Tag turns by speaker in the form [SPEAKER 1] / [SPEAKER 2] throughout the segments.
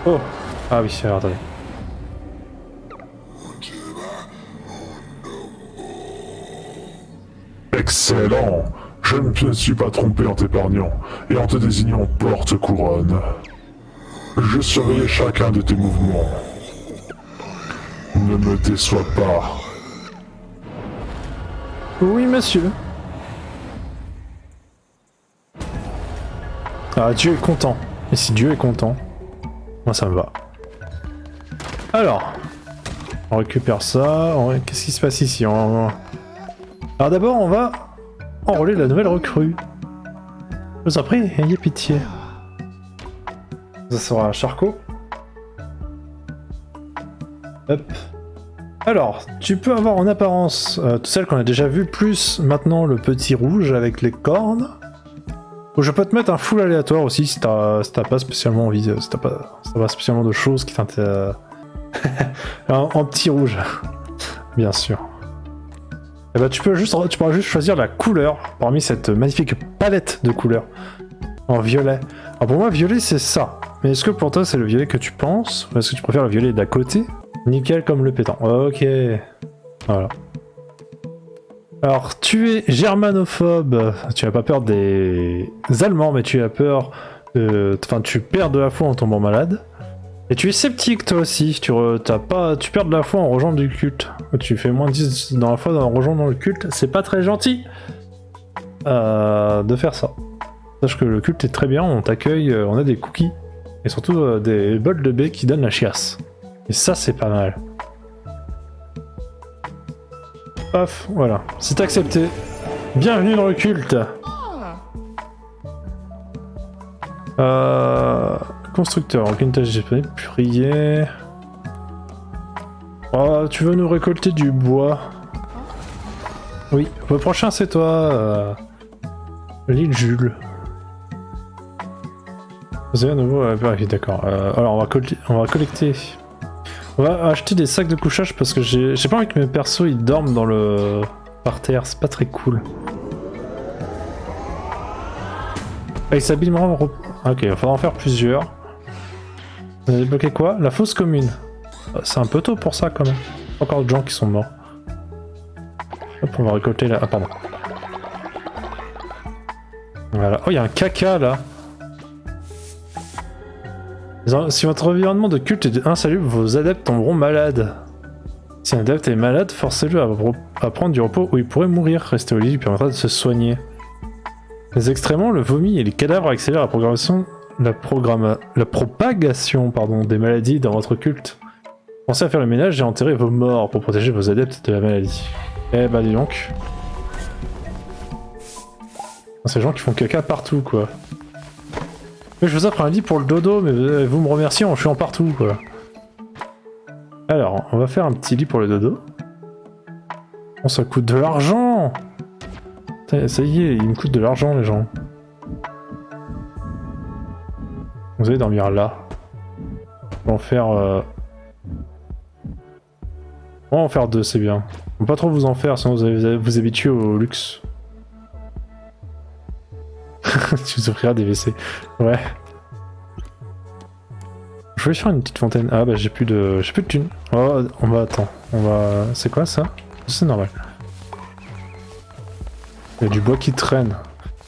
[SPEAKER 1] Oh! Ah oui, alors, attendez.
[SPEAKER 2] Excellent. Je ne me suis pas trompé en t'épargnant et en te désignant porte-couronne. Je surveillais chacun de tes mouvements. Ne me déçois pas.
[SPEAKER 1] Oui, monsieur. Ah, Dieu est content. Et si Dieu est content, moi ça me va. Alors, on récupère ça. Qu'est-ce qui se passe ici? Alors d'abord, on va enrôler la nouvelle recrue. Je vous en prie, ayez pitié. Ça sera Charcot. Hop. Alors, tu peux avoir en apparence toutes celles qu'on a déjà vues, plus maintenant le petit rouge avec les cornes. Ou je peux te mettre un full aléatoire aussi si t'as pas spécialement envie, si t'as pas spécialement de choses qui t'intéressent. en petit rouge, bien sûr. Et bah tu pourras juste choisir la couleur parmi cette magnifique palette de couleurs en violet. Alors pour moi, violet c'est ça. Mais est-ce que pour toi c'est le violet que tu penses? Ou est-ce que tu préfères le violet d'à côté? Nickel comme le pétant. Ok. Voilà. Alors, tu es germanophobe, tu n'as pas peur des Allemands, mais tu as peur Enfin, tu perds de la foi en tombant malade. Et tu es sceptique, toi aussi, tu perds de la foi en rejoignant du culte. Tu fais moins 10 dans la foi en rejoignant le culte, c'est pas très gentil de faire ça. Sache que le culte est très bien, on t'accueille, on a des cookies, et surtout des bols de baie qui donnent la chiasse. Et ça, c'est pas mal. Paf, voilà. C'est accepté. Bienvenue dans le culte. Constructeur, aucune tâche disponible. Prier. Oh, tu veux nous récolter du bois? Oui. Le prochain, c'est toi. L'île Jules. Vous avez à nouveau... oui, d'accord. Alors, on va collecter... On va acheter des sacs de couchage parce que j'ai pas envie que mes persos ils dorment dans le... par terre, c'est pas très cool. Ah, il s'habille vraiment... Ok, il faudra en faire plusieurs. Vous avez débloqué quoi? La fosse commune. C'est un peu tôt pour ça quand même. Encore de gens qui sont morts. Hop, on va récolter la... Ah pardon. Voilà. Oh, il y a un caca là. Si votre environnement de culte est insalubre, vos adeptes tomberont malades. Si un adepte est malade, forcez-le à prendre du repos ou il pourrait mourir. Rester au lit lui permettra de se soigner. Les excréments, le vomi et les cadavres accélèrent la propagation des maladies dans votre culte. Pensez à faire le ménage et enterrer vos morts pour protéger vos adeptes de la maladie. Eh bah dis donc. Ces gens qui font caca partout quoi. Mais je vous offre un lit pour le dodo, mais vous me remerciez en chuant partout, quoi. Alors, on va faire un petit lit pour le dodo. Oh, ça coûte de l'argent! Ça y est, il me coûte de l'argent, les gens. Vous allez dormir là. On va en faire... On va en faire deux, c'est bien. On va pas trop vous en faire, sinon vous allez vous habituer au luxe. Tu vous offriras des WC. Ouais. Je voulais faire une petite fontaine. Ah bah j'ai plus de thunes. Oh, on va... Attends. On va... C'est quoi ça? C'est normal. Il y a du bois qui traîne.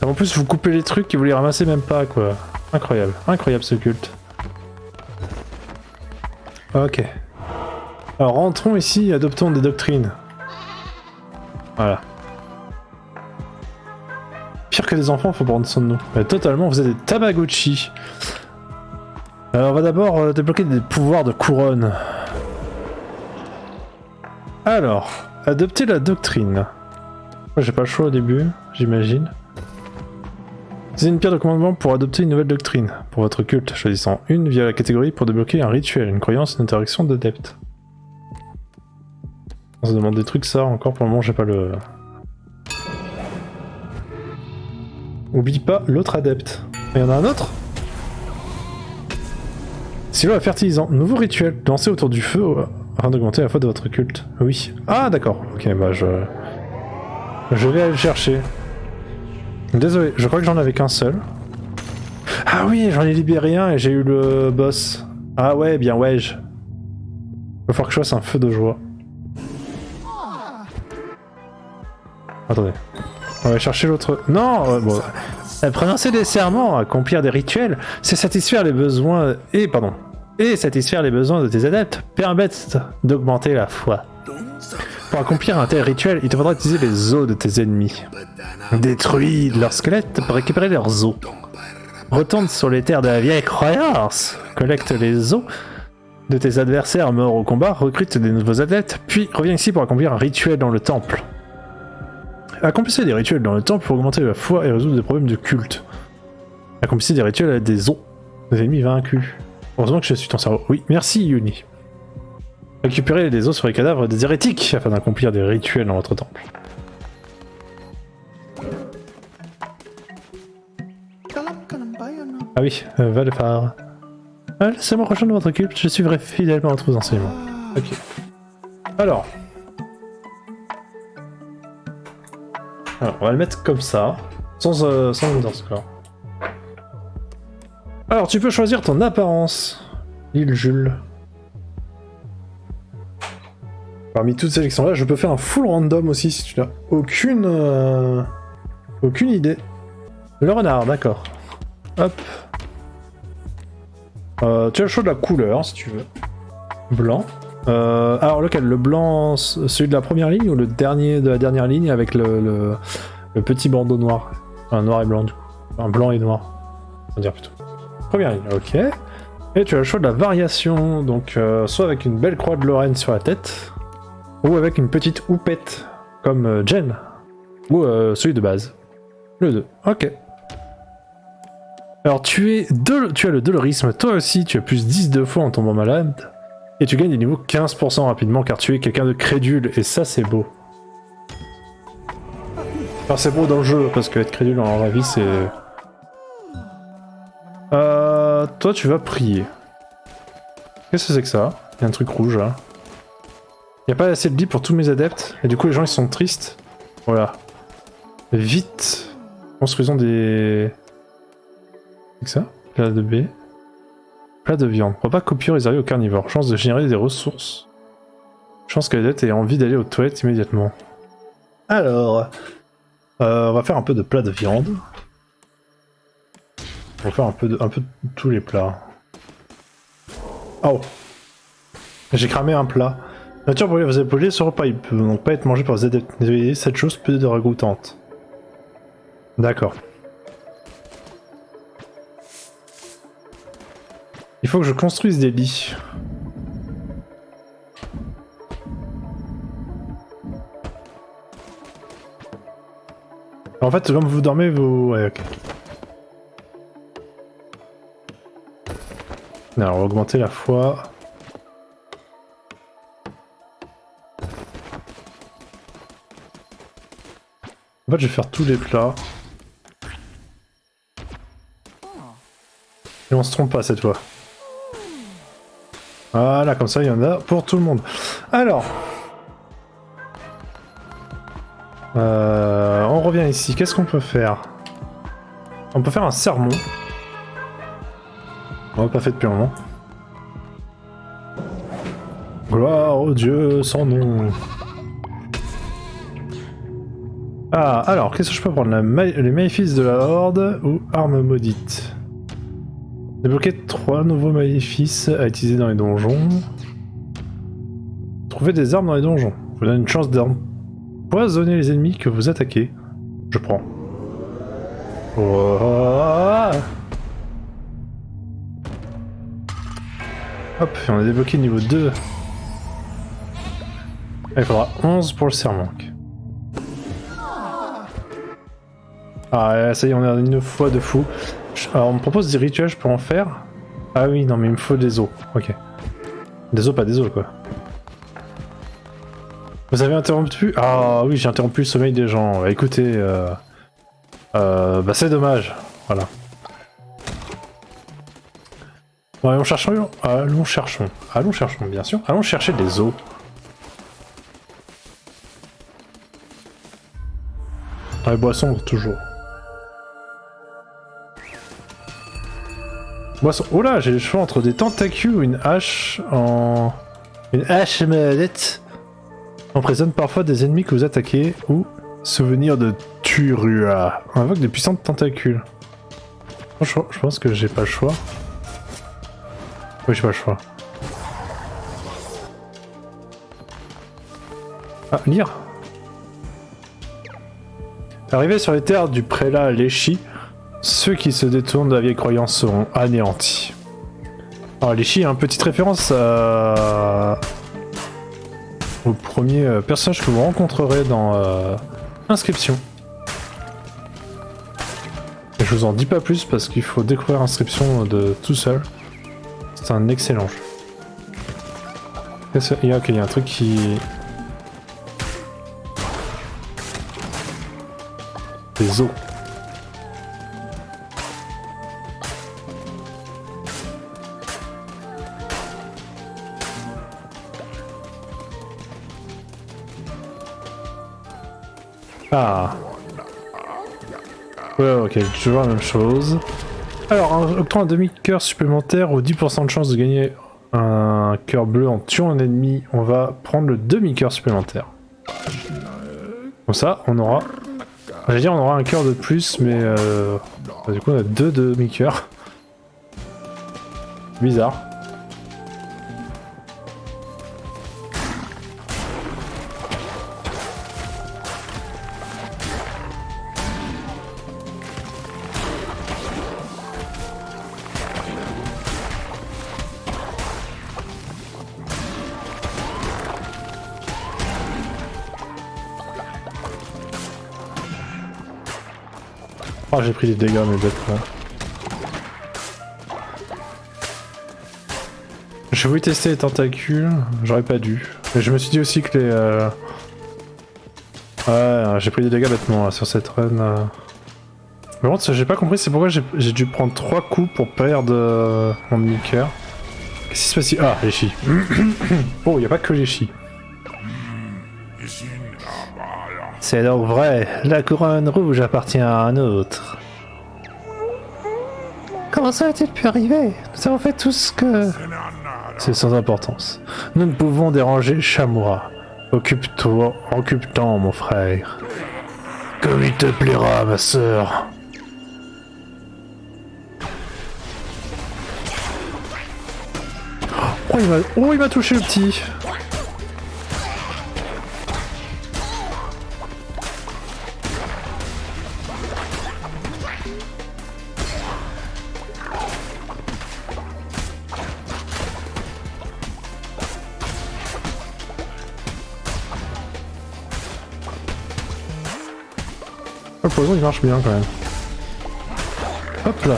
[SPEAKER 1] En plus vous coupez les trucs et vous les ramassez même pas quoi. Incroyable. Incroyable ce culte. Ok. Alors rentrons ici et adoptons des doctrines. Voilà. Pire que des enfants, faut prendre soin de nous. Mais totalement, vous êtes des Tamagotchi. Alors on va d'abord débloquer des pouvoirs de couronne. Alors, adopter la doctrine. Moi j'ai pas le choix au début, j'imagine. Utilisez une pierre de commandement pour adopter une nouvelle doctrine. Pour votre culte, choisissant une via la catégorie pour débloquer un rituel, une croyance, une interaction d'adepte. On se demande des trucs ça, encore pour le moment j'ai pas le... Oublie pas l'autre adepte. Il y en a un autre? Silo à fertilisant. Nouveau rituel. Dansez autour du feu afin d'augmenter la foi de votre culte. Oui. Ah d'accord. Ok, bah je vais aller le chercher. Désolé, je crois que j'en avais qu'un seul. Ah oui, j'en ai libéré un et j'ai eu le boss. Ah ouais, bien ouais. Il va falloir que je fasse un feu de joie. Attendez. On va chercher l'autre... Non bon. Prononcer des serments, accomplir des rituels, c'est satisfaire les besoins... Et satisfaire les besoins de tes adeptes permettent d'augmenter la foi. Pour accomplir un tel rituel, il te faudra utiliser les os de tes ennemis. Détruis leurs squelettes pour récupérer leurs os. Retourne sur les terres de la vieille croyance. Collecte les os de tes adversaires morts au combat, recrute des nouveaux adeptes, puis reviens ici pour accomplir un rituel dans le temple. Accomplissez des rituels dans le temple pour augmenter la foi et résoudre des problèmes de culte. Accomplissez des rituels avec des os des ennemis vaincus. Heureusement que je suis ton cerveau. Oui, merci Yuni. Récupérez des os sur les cadavres des hérétiques afin d'accomplir des rituels dans votre temple. Ah oui, Valfar. Laissez-moi rejoindre votre culte, je suivrai fidèlement votre enseignements. Ok. Alors, on va le mettre comme ça, sans underscore. Alors, tu peux choisir ton apparence, l'île Jules. Parmi toutes ces sélections-là, je peux faire un full random aussi si tu n'as aucune idée. Le renard, d'accord. Hop. Tu as le choix de la couleur si tu veux. Blanc. Alors lequel? Le blanc, celui de la première ligne ou le dernier de la dernière ligne avec le petit bandeau noir? Enfin, noir et blanc du coup. Enfin, blanc et noir. On va dire plutôt. Première ligne, ok. Et tu as le choix de la variation, donc soit avec une belle croix de Lorraine sur la tête, ou avec une petite houppette, comme Jen, ou celui de base. Le 2, ok. Alors tu as le dolorisme, toi aussi tu as plus 10 de fois en tombant malade, et tu gagnes des niveaux 15% rapidement car tu es quelqu'un de crédule, et ça c'est beau. Enfin c'est beau dans le jeu, parce que être crédule dans la vraie vie c'est... toi tu vas prier. Qu'est-ce que c'est que ça? Il y a un truc rouge là. Il n'y a pas assez de lit pour tous mes adeptes, et du coup les gens ils sont tristes. Voilà. Vite, construisons des... C'est que ça? Plat de baie. Plat de viande. Repas copieux réservé aux carnivores. Chance de générer des ressources. Chance que l'adepte ait envie d'aller aux toilettes immédiatement. Alors... on va faire un peu de plat de viande. On va faire un peu de tous les plats. Oh! J'ai cramé un plat. Nature brûlée vos épauliers, ce repas il peut donc pas être mangé par les adeptes. Désolé, cette chose peut être ragoûtante. D'accord. Il faut que je construise des lits. En fait, quand vous dormez, vous... Ouais, ok. Alors, on va augmenter la foi. En fait, je vais faire tous les plats. Et on se trompe pas cette fois. Voilà, comme ça, il y en a pour tout le monde. Alors... on revient ici. Qu'est-ce qu'on peut faire? On peut faire un sermon. On l'a pas fait depuis un moment. Gloire au Dieu sans nom. Ah, alors, qu'est-ce que je peux prendre? Les maléfices de la Horde ou armes maudites? Débloquer 3 nouveaux maléfices à utiliser dans les donjons. Trouver des armes dans les donjons. Vous donne une chance d'empoisonner les ennemis que vous attaquez. Je prends. Oh. Hop, on a débloqué le niveau 2. Il faudra 11 pour le serment. Ah, ça y est, on a une fois de fou. Alors, on me propose des rituels, je peux en faire? Ah oui, non, mais il me faut des os. Ok. Des os, pas des os, quoi. Vous avez interrompu? Ah oui, j'ai interrompu le sommeil des gens. Écoutez, bah c'est dommage. Voilà. Bon, allons cherchons, bien sûr. Allons chercher des os. Dans les boissons, toujours. Boisson. Oh là, j'ai le choix entre des tentacules ou une hache en... Une hache molette emprisonne parfois des ennemis que vous attaquez ou souvenir de Turua. On invoque de puissantes tentacules. Je pense que j'ai pas le choix. Oui, j'ai pas le choix. Ah, lire. Arrivé sur les terres du prélat Léchi, ceux qui se détournent de la vieille croyance seront anéantis. Alors Léchi, une petite référence au premier personnage que vous rencontrerez dans Inscription. Et je vous en dis pas plus parce qu'il faut découvrir Inscription de tout seul. C'est un excellent jeu. Il y a un truc qui... Des os. Ah. Ouais, ok, toujours la même chose. Alors, octroie un demi-cœur supplémentaire ou 10% de chance de gagner un cœur bleu en tuant un ennemi. On va prendre le demi-cœur supplémentaire. Comme ça, on aura... J'allais dire on aura un cœur de plus, mais du coup on a 2 demi-cœurs. Bizarre. Oh, j'ai pris des dégâts, mais bêtement. J'ai voulu tester les tentacules, j'aurais pas dû. Mais je me suis dit aussi que les... Ouais, j'ai pris des dégâts bêtement là, sur cette run. Mais bon, j'ai pas compris, c'est pourquoi j'ai dû prendre 3 coups pour perdre mon demi-cœur. Qu'est-ce qui se passe ici? Ah, les chi. Oh, y a pas que les chi. C'est donc vrai, la couronne rouge appartient à un autre. Comment ça a-t-il pu arriver? Nous avons fait tout ce que... C'est sans importance. Nous ne pouvons déranger Shamura. Occupe-toi, mon frère. Comme il te plaira, ma sœur. Oh, il m'a touché le petit. Le poison il marche bien quand même. Hop là.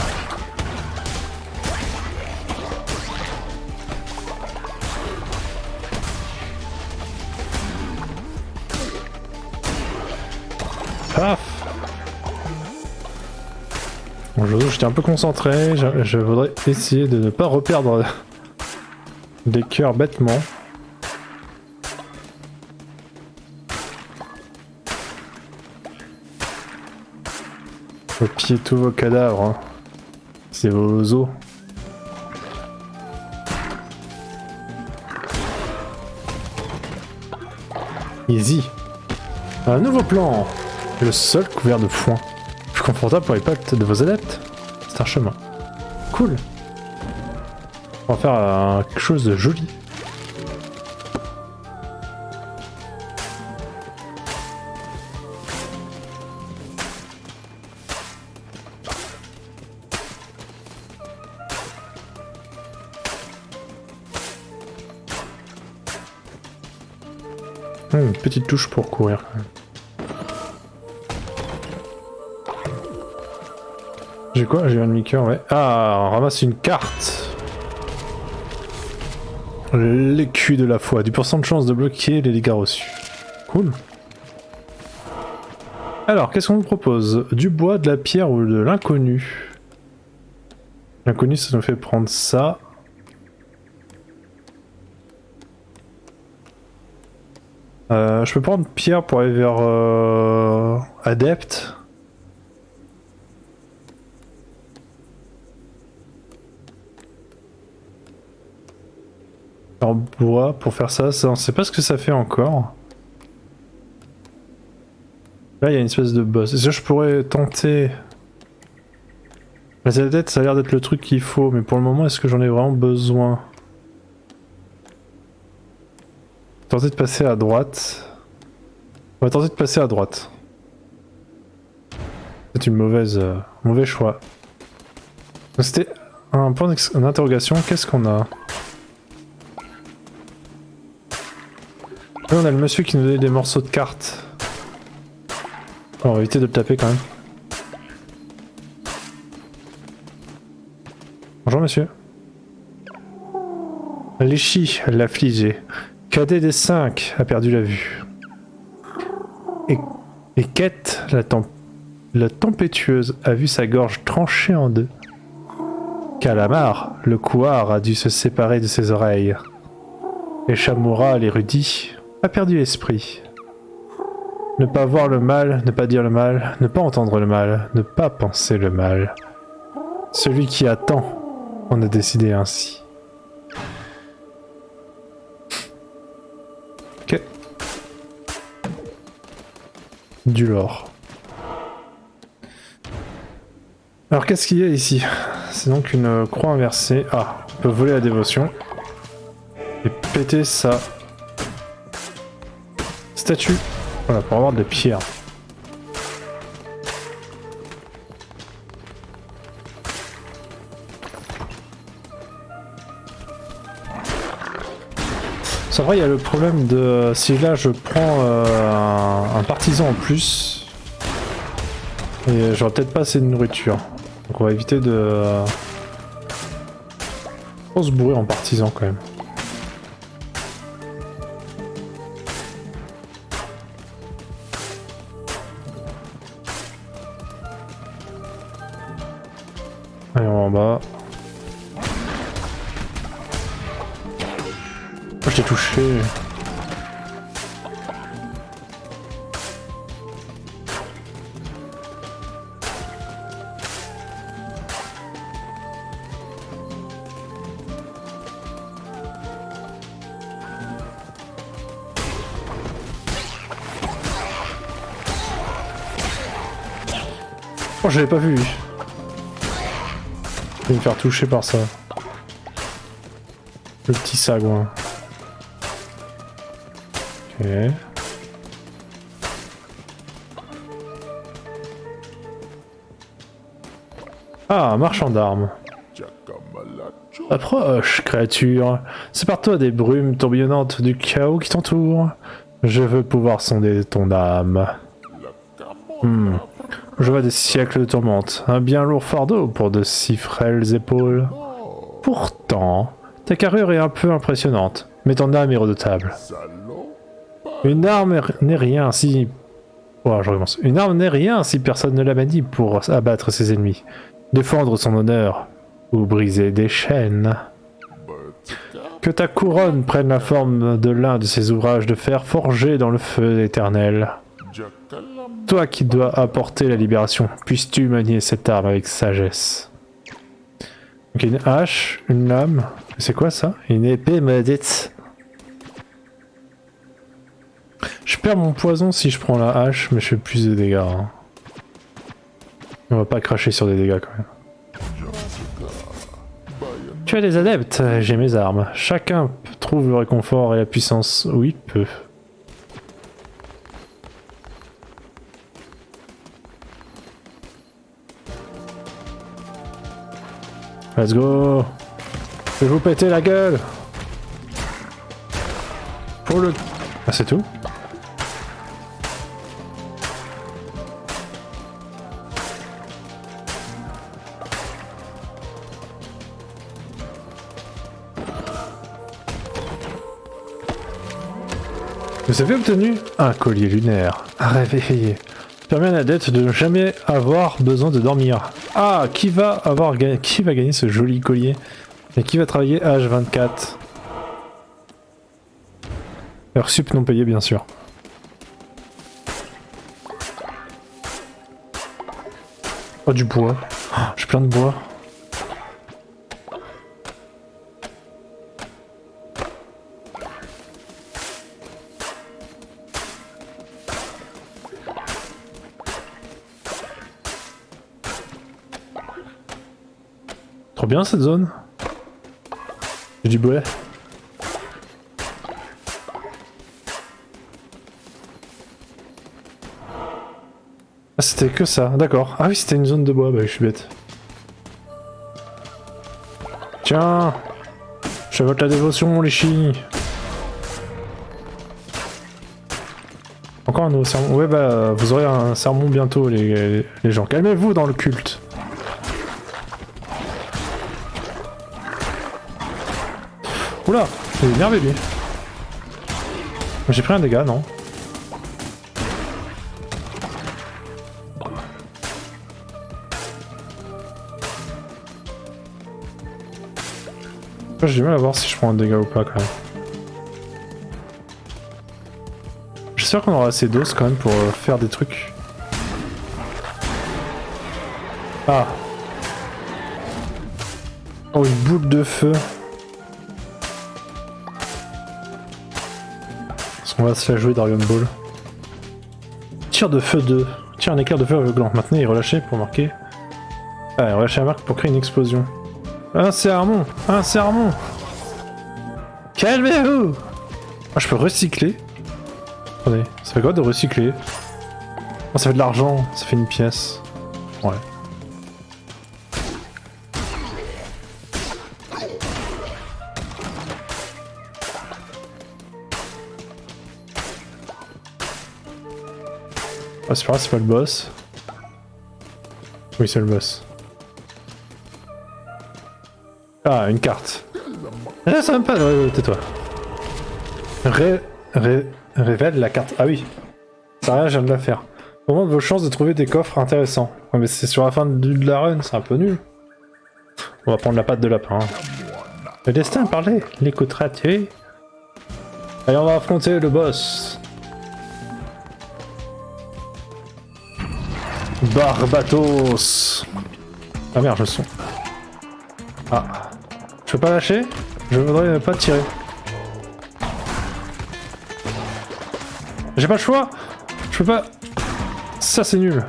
[SPEAKER 1] Paf. Bon, j'étais un peu concentré, je voudrais essayer de ne pas reperdre des cœurs bêtement. Faut piller tous vos cadavres, hein. C'est vos os. Easy. Un nouveau plan. Le sol couvert de foin. Plus confortable pour les pattes de vos adeptes. C'est un chemin. Cool. On va faire quelque chose de joli. Une petite touche pour courir quand même. J'ai quoi? J'ai un demi-cœur, ouais. Ah, on ramasse une carte. L'écu de la foi. 10% de chance de bloquer les dégâts reçus. Cool. Alors, qu'est-ce qu'on nous propose? Du bois, de la pierre ou de l'inconnu? L'inconnu, ça nous fait prendre ça. Je peux prendre pierre pour aller vers adepte. En bois pour faire ça, on sait pas ce que ça fait encore. Là il y a une espèce de boss. Est-ce que je pourrais tenter... La tête, ça a l'air d'être le truc qu'il faut, mais pour le moment est-ce que j'en ai vraiment besoin? Tenter de passer à droite. On va tenter de passer à droite. C'est une mauvais choix. C'était un point d'interrogation. Qu'est-ce qu'on a? Là on a le monsieur qui nous donnait des morceaux de cartes. On va éviter de le taper quand même. Bonjour monsieur. Léchi, l'affligé. Cadet des 5 a perdu la vue. Et Kate, la tempétueuse, a vu sa gorge tranchée en deux. Calamar, le couard, a dû se séparer de ses oreilles. Et Shamura, l'érudit, a perdu l'esprit. Ne pas voir le mal, ne pas dire le mal, ne pas entendre le mal, ne pas penser le mal. Celui qui attend, on a décidé ainsi. Ok. Du lore. Alors qu'est-ce qu'il y a ici? C'est donc une croix inversée. Ah, on peut voler la dévotion. Et péter sa statue. Voilà, pour avoir des pierres. C'est vrai, il y a le problème de... Si là je prends un partisan en plus, et j'aurai peut-être pas assez de nourriture. Donc on va éviter de... Faut se bourrer en partisan quand même. Allez, on va en bas. Oh, je t'ai touché. Oh, je l'avais pas vu lui. Je vais me faire toucher par ça. Le petit sagouin. Ok. Ah, marchand d'armes. Approche, créature. Sépare-toi des brumes tourbillonnantes du chaos qui t'entoure. Je veux pouvoir sonder ton âme. Je vois des siècles de tourmente. Un bien lourd fardeau pour de si frêles épaules. Pourtant, ta carrure est un peu impressionnante, mais ton âme est redoutable. Une arme n'est rien si... Oh, je recommence. Une arme n'est rien si personne ne la manie pour abattre ses ennemis, défendre son honneur ou briser des chaînes. Que ta couronne prenne la forme de l'un de ces ouvrages de fer forgés dans le feu éternel. Toi qui dois apporter la libération, puisses-tu manier cette arme avec sagesse. Ok, une hache, une lame. C'est quoi ça? Une épée maudite. Je perds mon poison si je prends la hache, mais je fais plus de dégâts. Hein. On va pas cracher sur des dégâts quand même. Tu as des adeptes, j'ai mes armes. Chacun trouve le réconfort et la puissance où il peut. Let's go! Je vais vous péter la gueule! Pour le... Ah, c'est tout? Vous avez obtenu un collier lunaire. Réveillé. Permet à un adepte de ne jamais avoir besoin de dormir. Ah, qui va gagner ce joli collier? Et qui va travailler H24? Heure sup non payée, bien sûr. Oh, du bois. Oh, j'ai plein de bois. Trop bien cette zone. J'ai du boulet. Ah c'était que ça, d'accord. Ah oui c'était une zone de bois, bah je suis bête. Tiens, je vote la dévotion les chiens. Encore un nouveau sermon. Ouais bah vous aurez un sermon bientôt les gens. Calmez-vous dans le culte. Oula, il est énervé lui. J'ai pris un dégât, non? J'ai du mal à voir si je prends un dégât ou pas quand même. J'espère qu'on aura assez d'os quand même pour faire des trucs. Ah. Oh une boule de feu. Est-ce qu'on va se la jouer Dragon Ball? Tir de feu 2. Tire un éclair de feu aveuglant. Maintenant il est relâché pour marquer. Ah, il est relâché la marque pour créer une explosion. Un sermon! Un sermon! Calmez-vous! Ah, je peux recycler? Attendez, ça fait quoi de recycler? Oh, ça fait de l'argent, ça fait une pièce. Ouais. Ah, c'est pas grave, c'est pas le boss. Oui, c'est le boss. Ah, une carte. Ah, ça même pas. Ouais, tais-toi. Révèle la carte. Ah oui. Ça rien, je viens de la faire. Augmente vos chances de trouver des coffres intéressants. Ouais, mais c'est sur la fin de la run, c'est un peu nul. On va prendre la patte de lapin. Le destin parlait, l'écoutera-tu? Allez, on va affronter le boss. Barbatos. Ah merde, je le sens. Ah. Je peux pas lâcher? Je voudrais pas tirer. J'ai pas le choix! Je peux pas... Ça c'est nul.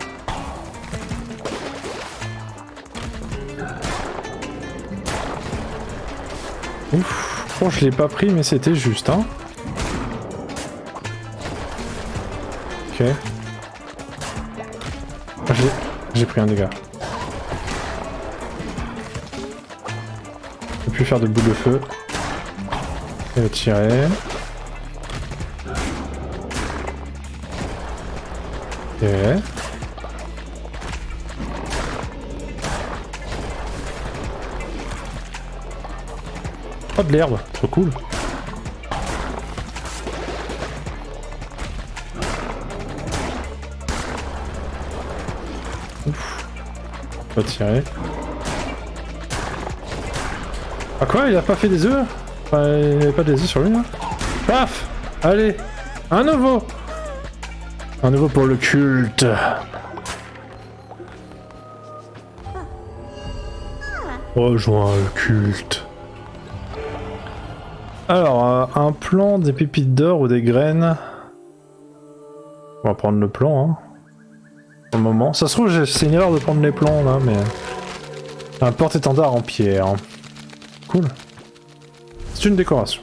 [SPEAKER 1] Ouf. Bon, je l'ai pas pris mais c'était juste, hein. Ok. J'ai pris un dégât. Je peux plus faire de boules de feu. Et tirer. Ok. Oh de l'herbe, trop cool. Ouf. On va tirer. Ah quoi, il a pas fait des œufs? Enfin, il n'y avait pas des œufs sur lui là? Paf! Allez! Un nouveau! Un nouveau pour le culte! Rejoins le culte. Alors, un plan, des pépites d'or ou des graines. On va prendre le plan, hein. Pour le moment. Ça se trouve, c'est une erreur de prendre les plans là, mais... Un porte-étendard en pierre. Cool. C'est une décoration.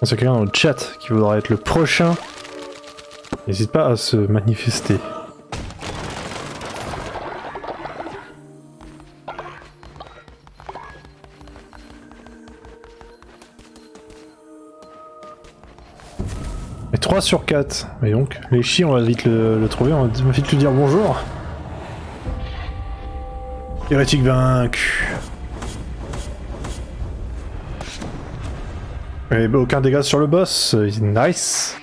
[SPEAKER 1] C'est quelqu'un dans le chat qui voudra être le prochain. N'hésite pas à se manifester. Et 3 sur 4. Et donc, les chiens, on va vite le trouver, on va vite lui dire bonjour. Hérétique vaincu. Et bah, aucun dégât sur le boss, nice.